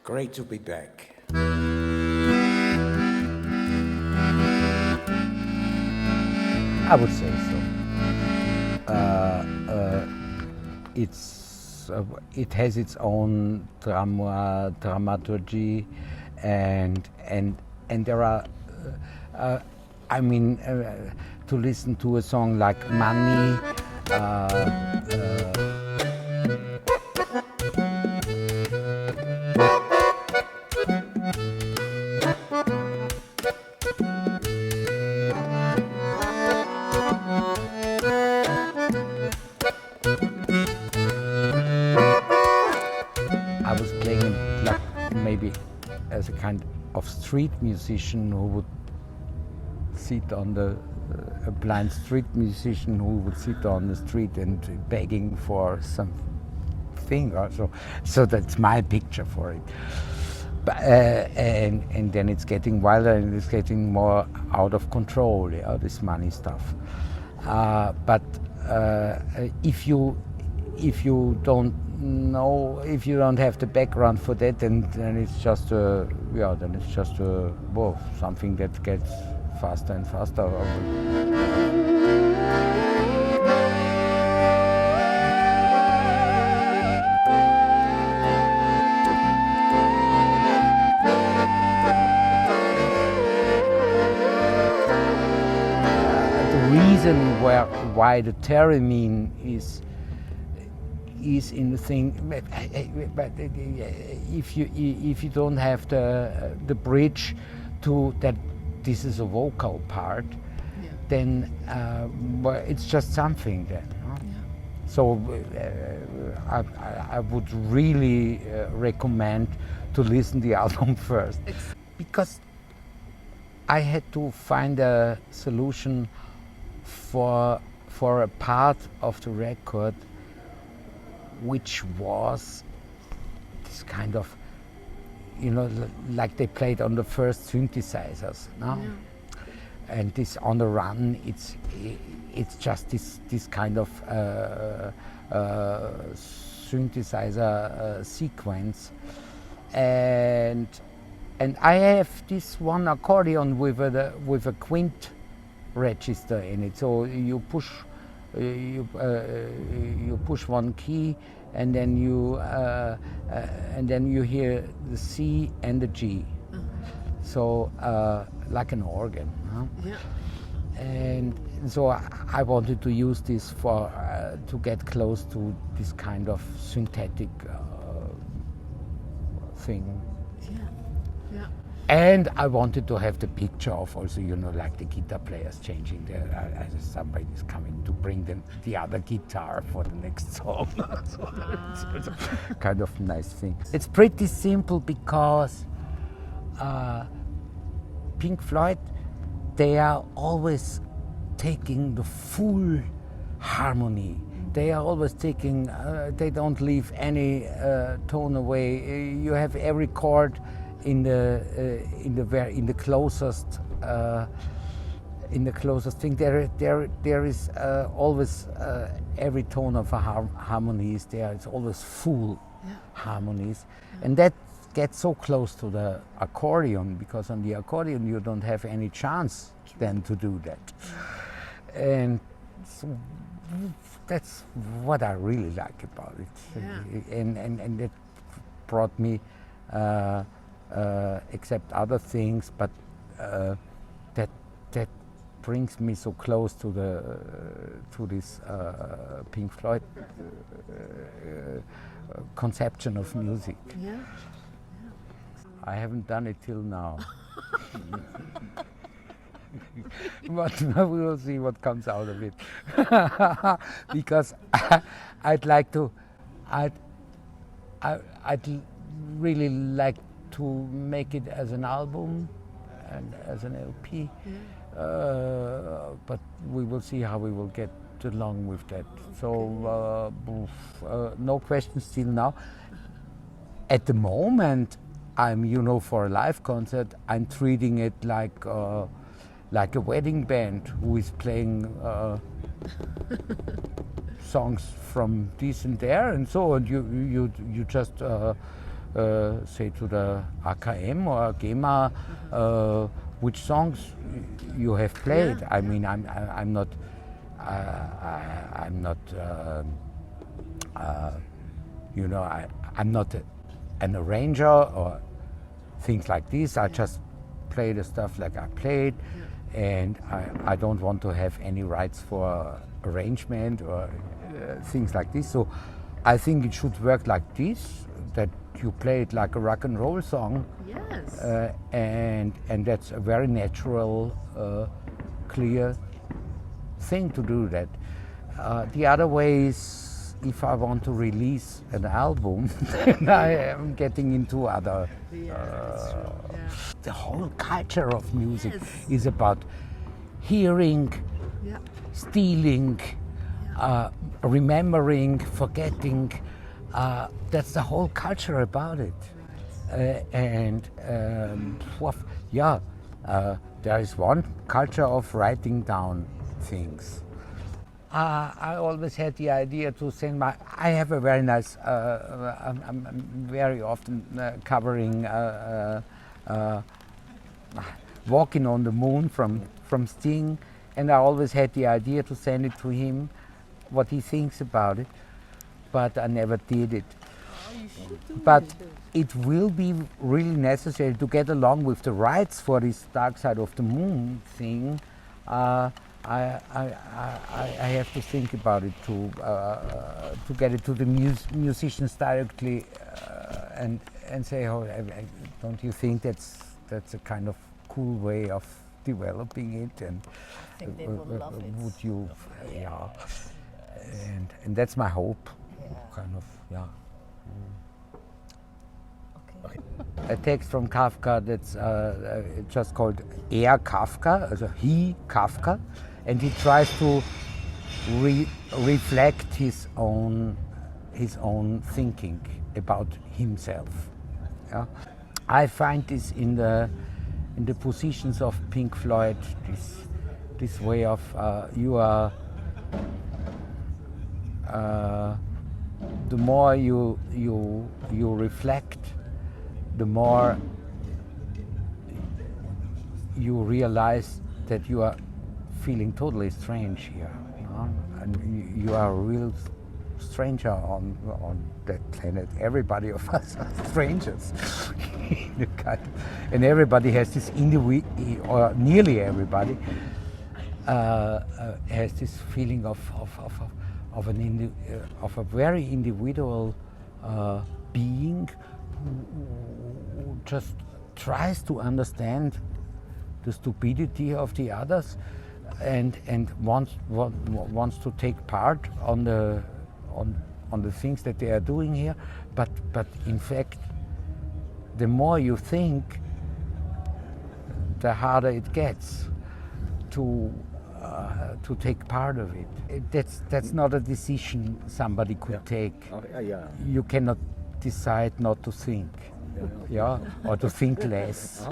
Great to be back. I would say so. It has its own dramaturgy, and there are. To listen to a song like Money. I was playing like maybe as a kind of street musician who would sit on a blind street musician who would sit on the street and begging for something or so. So that's my picture for it. But, and then it's getting wilder and it's getting more out of control, yeah, this money stuff. But if you don't know, if you don't have the background for that, then it's just something that gets faster and faster. The reason why the theremine is in the thing, but if you don't have the bridge to that, this is a vocal part, yeah, then it's just something then. No? Yeah. So I would really recommend to listen the album first, because I had to find a solution for a part of the record which was this kind of, like they played on the first synthesizers, no? Yeah. And this on the run, it's just this kind of synthesizer sequence, and I have this one accordion with a quint register in it. So you push one key, and then you hear the C and the G. Uh-huh. So like an organ. Huh? Yeah. And so I wanted to use this to get close to this kind of synthetic thing. Yeah. Yeah. And I wanted to have the picture of also, like the guitar players changing somebody is coming to bring the other guitar for the next song. So it's a kind of nice thing. It's pretty simple because Pink Floyd, they are always taking the full harmony. They are always taking, they don't leave any tone away. You have every chord in the closest thing. There is always every tone of a harmony is there. It's always full, yeah, harmonies, yeah, and that gets so close to the accordion, because on the accordion you don't have any chance then to do that, yeah, and so that's what I really like about it, yeah, and that brought me. Except other things, but that brings me so close to this Pink Floyd conception of music. Yeah. Yeah. I haven't done it till now, but we will see what comes out of it. Because I'd really like to make it as an album and as an LP, yeah, but we will see how we will get along with that. So no questions till now. At the moment, I'm, for a live concert, I'm treating it like a wedding band who is playing songs from this and there and so on. You just say to the AKM or GEMA, which songs you have played. Yeah. I mean, I'm not, I'm not, you know, I'm not an arranger or things like this. I just play the stuff like I played, and I don't want to have any rights for arrangement or things like this. So I think it should work like this, that you play it like a rock and roll song. Yes. And that's a very natural, clear thing to do that. The other way is, if I want to release an album, then I am getting into other. That's true. Yeah. The whole culture of music Yes. is about hearing, Yeah. stealing, remembering, forgetting. That's the whole culture about it. There is one culture of writing down things. I always had the idea to send I have a very nice, I'm very often covering Walking on the Moon from Sting, and I always had the idea to send it to him, what he thinks about it, but I never did it. But it will be really necessary to get along with the rights for this Dark Side of the Moon thing. I have to think about it to get it to the musicians directly and say, oh, don't you think that's a kind of cool way of developing it? And I think they will love it. would you, and that's my hope, Yeah. kind of, yeah. Okay. A text from Kafka that's just called Kafka, also he Kafka, and he tries to reflect his own thinking about himself. Yeah? I find this in the positions of Pink Floyd, this way of you are. The more you reflect, the more you realize that you are feeling totally strange here, you know? And you are a real stranger on that planet. Everybody of us are strangers, and everybody has this or nearly everybody has this feeling of a very individual being who just tries to understand the stupidity of the others and wants to take part on the things that they are doing here, but in fact, the more you think, the harder it gets to take part of it. That's not a decision somebody could take. You cannot decide not to think, or to think less.